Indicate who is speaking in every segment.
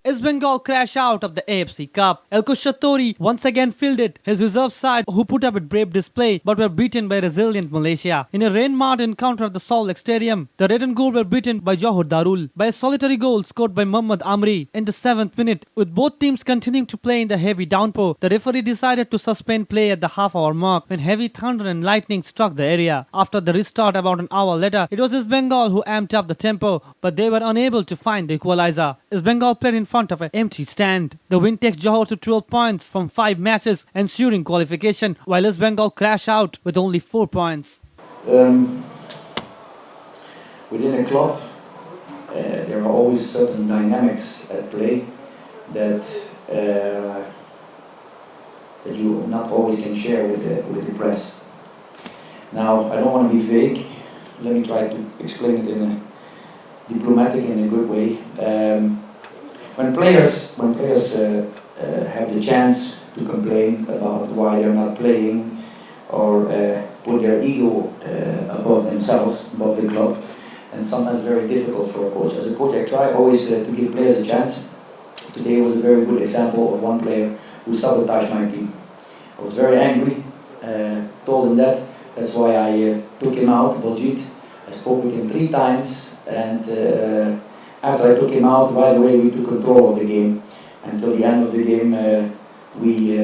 Speaker 1: Is Bengal crash out of the AFC Cup? Elko Shatori once again fielded his reserve side, who put up a brave display but were beaten by resilient Malaysia. In a rain-marred encounter at the Salt Lake Stadium, the Red and Gold were beaten by Johor Darul by a solitary goal scored by Mohammed Amri in the 7th minute. With both teams continuing to play in the heavy downpour, the referee decided to suspend play at the half-hour mark when heavy thunder and lightning struck the area. After the restart about an hour later, it was East Bengal who amped up the tempo, but they were unable to find the equalizer. East Bengal played in front of an empty stand. The win takes Johor to 12 points from 5 matches ensuring qualification, while East Bengal crash out with only 4 points.
Speaker 2: Within a club, there are always certain dynamics at play that that you not always can share with the press. Now, I don't want to be vague. Let me try to explain it in a diplomatic and a good way. When players have the chance to complain about why they're not playing or put their ego above themselves, above the club, and sometimes very difficult for a coach. As a coach, I try always to give players a chance. Today was a very good example of one player who sabotaged my team. I was very angry, told him that. That's why I took him out, Baljeet. I spoke with him 3 times, and after I took him out, right away we took control of the game. Until the end of the game, we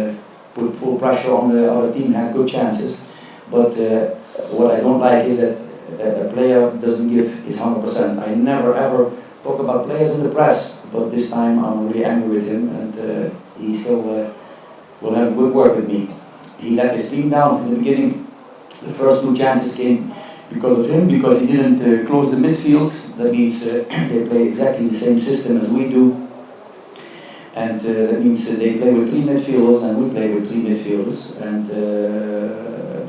Speaker 2: put full pressure on the other team, had good chances. But what I don't like is that a player doesn't give his 100%. I never ever talk about players in the press, but this time I'm really angry with him, and he still will have good work with me. He let his team down in the beginning. The first 2 chances came because of him, because he didn't close the midfield. That means they play exactly the same system as we do. And that means they play with 3 midfielders and we play with 3 midfielders. And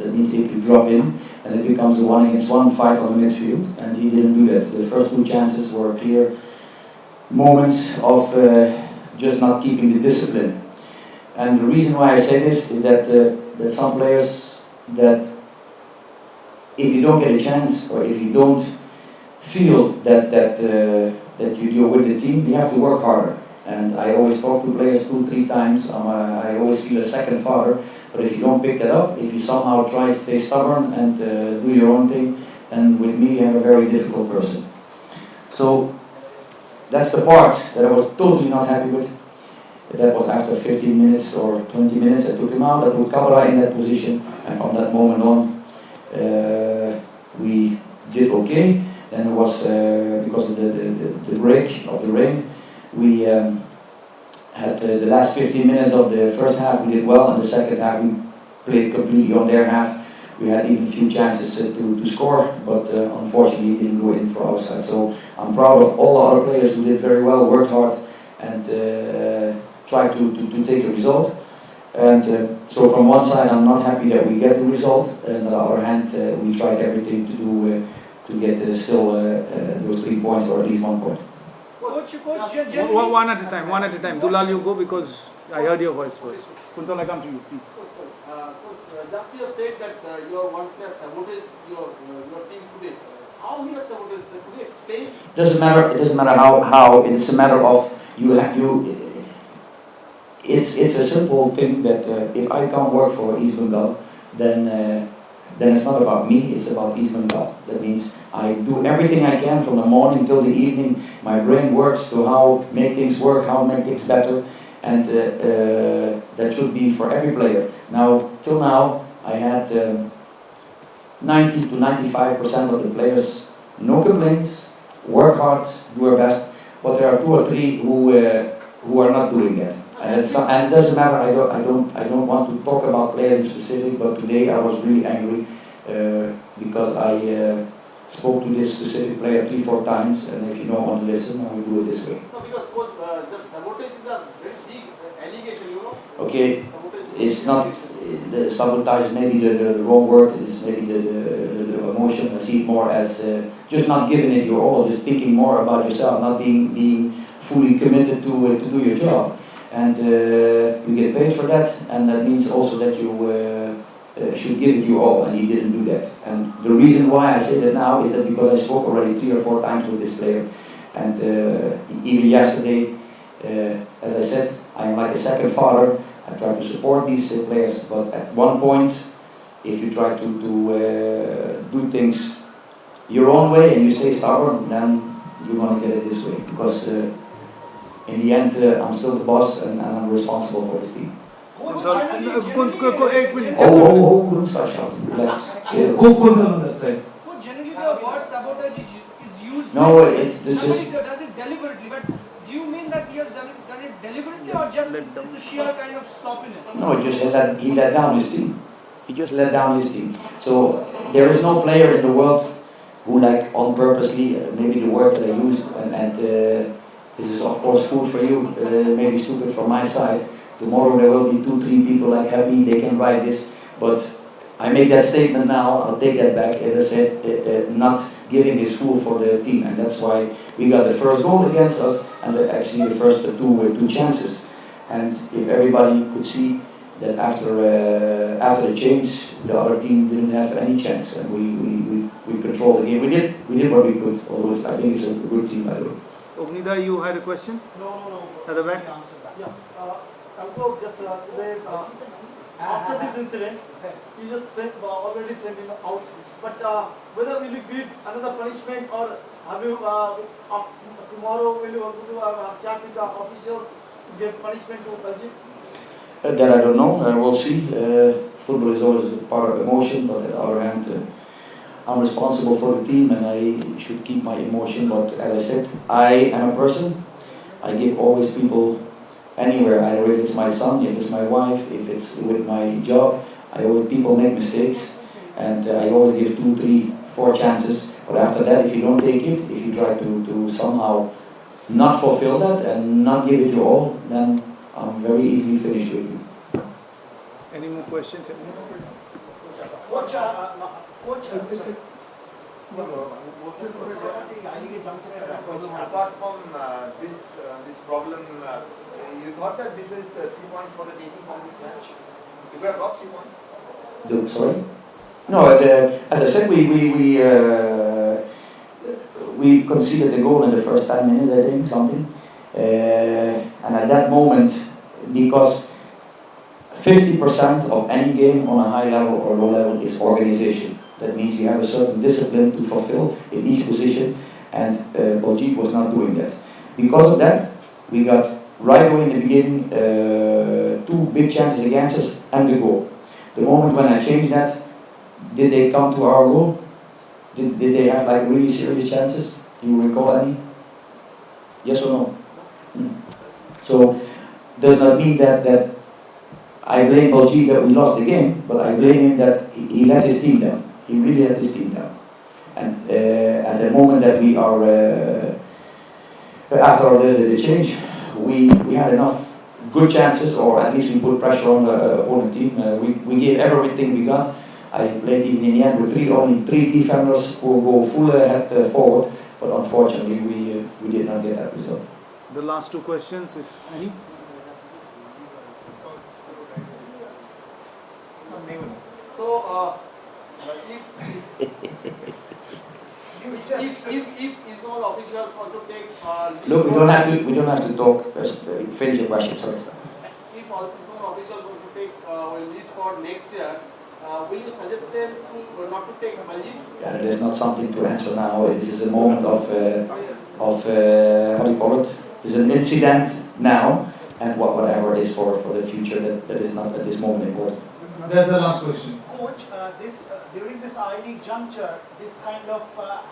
Speaker 2: that means if you drop in, and it becomes a 1-against-1 fight on the midfield. And he didn't do that. The first 2 chances were clear moments of just not keeping the discipline. And the reason why I say this is that that some players, that if you don't get a chance, or if you don't feel that you're with the team, you have to work harder. And I always talk to players 2-3 times. I always feel a second father. But if you don't pick that up, if you somehow try to stay stubborn and do your own thing, then with me you have a very difficult person. So that's the part that I was totally not happy with. That was after 15 minutes or 20 minutes. I took him out. I put Kabara in that position, and from that moment on, we did okay. Then it was because of the break of the rain, we had the last 15 minutes of the first half we did well, and the second half we played completely on their half. We had even a few chances to score, but unfortunately it didn't go in for our side. So I'm proud of all the other players who did very well, worked hard, and tried to take a result. And so from one side I'm not happy that we get the result, and on the other hand we tried everything to do to get still those 3 points, or at least 1 point.
Speaker 3: One at a time. Dulal, you go, because I heard your voice first. Kuntal, I come to you, please.
Speaker 4: Just you said that your one player sabotaged your team today. How he has sabotaged? Could you explain?
Speaker 2: It doesn't matter how. It's a matter of It's a simple thing that if I can't work for East Bengal, then it's not about me, it's about East Bengal. That means I do everything I can from the morning till the evening. My brain works to how make things work, how make things better, and that should be for every player. Now, till now, I had 90 to 95% of the players, no complaints, work hard, do our best, but there are 2 or 3 who are not doing it. And it doesn't matter. I don't want to talk about players in specific, but today I was really angry because I spoke to this specific player 3-4 times, and if you don't want to listen, I will do it this way.
Speaker 4: No, because coach, the sabotage is a very big allegation, you know.
Speaker 2: Okay, it's not the sabotage is maybe the wrong word. It's maybe the emotion. I see it more as just not giving it your all, just thinking more about yourself, not being fully committed to do your job. And you get paid for that, and that means also that you should give it your all, and he didn't do that. And the reason why I say that now is that because I spoke already 3 or 4 times with this player, and even yesterday As I said, I am like a second father. I try to support these players, but at one point, if you try to do things your own way and you stay stubborn, then you're going to get it this way. Because in the end, I'm still the boss and I'm responsible for this team.
Speaker 3: Eight minutes.
Speaker 2: Oh, don't start shouting. Let's chill.
Speaker 5: So generally the word sabotage is used.
Speaker 2: No, it's this
Speaker 5: Somebody
Speaker 2: is.
Speaker 5: does it deliberately, but do you mean that he has done it deliberately or just it's a sheer kind of sloppiness?
Speaker 2: No, just he let down his team. He just let down his team. So there is no player in the world who, like, on purposely, maybe the word that I used, and this is of course food for you, maybe stupid from my side. Tomorrow there will be 2-3 people like happy, they can write this, but I make that statement now, I'll take that back, as I said, not giving his full for the team, and that's why we got the first goal against us, and actually the first two chances. And if everybody could see that after the change, the other team didn't have any chance, and we controlled the game. We did what we could. Although I think it's a good team, by the way.
Speaker 3: Ognida, you had a question?
Speaker 6: No.
Speaker 3: At the back?
Speaker 6: Yeah. Alko, just today, after this incident, you just said already sent him out. But whether will you give another punishment or have you tomorrow will you do a chat with the officials to give punishment to Belgium?
Speaker 2: That I don't know. We'll see. Football is always a part of emotion, but on the other hand, I'm responsible for the team and I should keep my emotion. But as I said, I am a person. I give always people anywhere, either if it's my son, if it's my wife, if it's with my job. People make mistakes, and I always give 2, 3, 4 chances. But after that, if you don't take it, if you try to somehow not fulfill that and not give it your all, then I'm very easily finished with you.
Speaker 3: Any more questions?
Speaker 6: Coach,
Speaker 7: apart from this problem, you thought that this is the 3 points for the taking from this match? You could have got 3 points.
Speaker 2: Sorry? No, as I said, we conceded the goal in the first 10 minutes, I think, something. And at that moment, because 50% of any game on a high level or low level is organization. That means you have a certain discipline to fulfill in each position, and Belgique was not doing that. Because of that, we got right away in the beginning 2 big chances against us and the goal. The moment when I changed that, did they come to our goal? Did they have like really serious chances? Do you recall any? Yes or no? So, does not mean that I blame Belgique that we lost the game, but I blame him that he let his team down. He really let his team down. And at the moment that we are, after the change, we had enough good chances, or at least we put pressure on the opponent team. We gave everything we got. I played even in the end with only three defenders who go full head forward, but unfortunately we did not get that result.
Speaker 3: The last 2 questions, if any.
Speaker 4: So, if Ismail officials also take
Speaker 2: Look, we don't have to talk. Finish your question, sorry.
Speaker 4: if Ismail officials also take leave for next year, will you suggest them to not to take Belgium?
Speaker 2: Yeah, that is not something to answer now. This is a moment of how do you call it? It's an incident now, and whatever is for the future, that is not at this moment important.
Speaker 3: That's the last question.
Speaker 6: Coach, during this I-League juncture, this kind of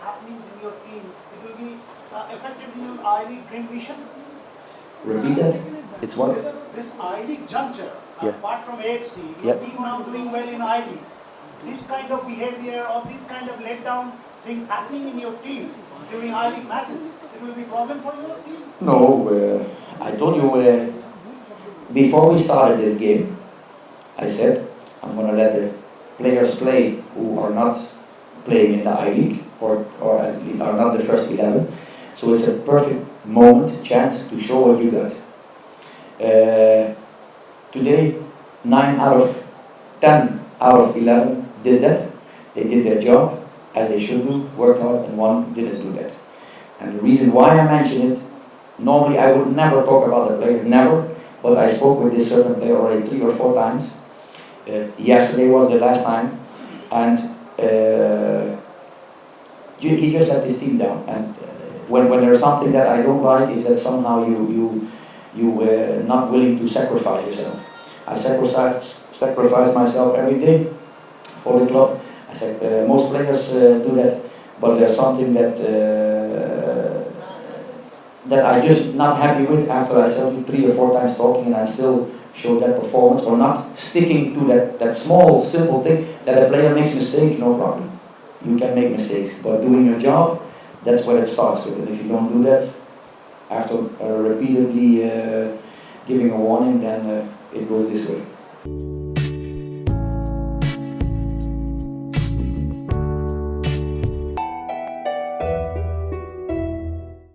Speaker 6: happenings in your team, it will be affected in your I-League dream vision?
Speaker 2: Repeat that. It's what?
Speaker 6: This I-League juncture,
Speaker 2: Yeah.
Speaker 6: apart from AFC,
Speaker 2: Yeah.
Speaker 6: your team now doing well in I-League. This kind of behavior or this kind of letdown things happening in your team during I-League matches, it will be a problem for your team?
Speaker 2: No, I told you before we started this game, I said I'm going to let the players play who are not playing in the I-League or are not the first 11. So it's a perfect moment, chance to show what you got. Today, 9 out of 10 out of 11 did that. They did their job as they should do, worked hard, and 1 didn't do that. And the reason why I mention it, Normally I would never talk about the player, never, but I spoke with this certain player already 3 or 4 times. Yesterday was the last time, and he just let his team down. And when there's something that I don't like, is that somehow you not willing to sacrifice yourself. I sacrifice myself every day for the club. I said most players do that, but there's something that that I just not happy with after I said you 3 or 4 times talking, and I still show that performance, or not sticking to that small simple thing that a player makes mistakes, no problem. You can make mistakes, but doing your job, that's where it starts with. And if you don't do that, after repeatedly giving a warning, then it goes this way.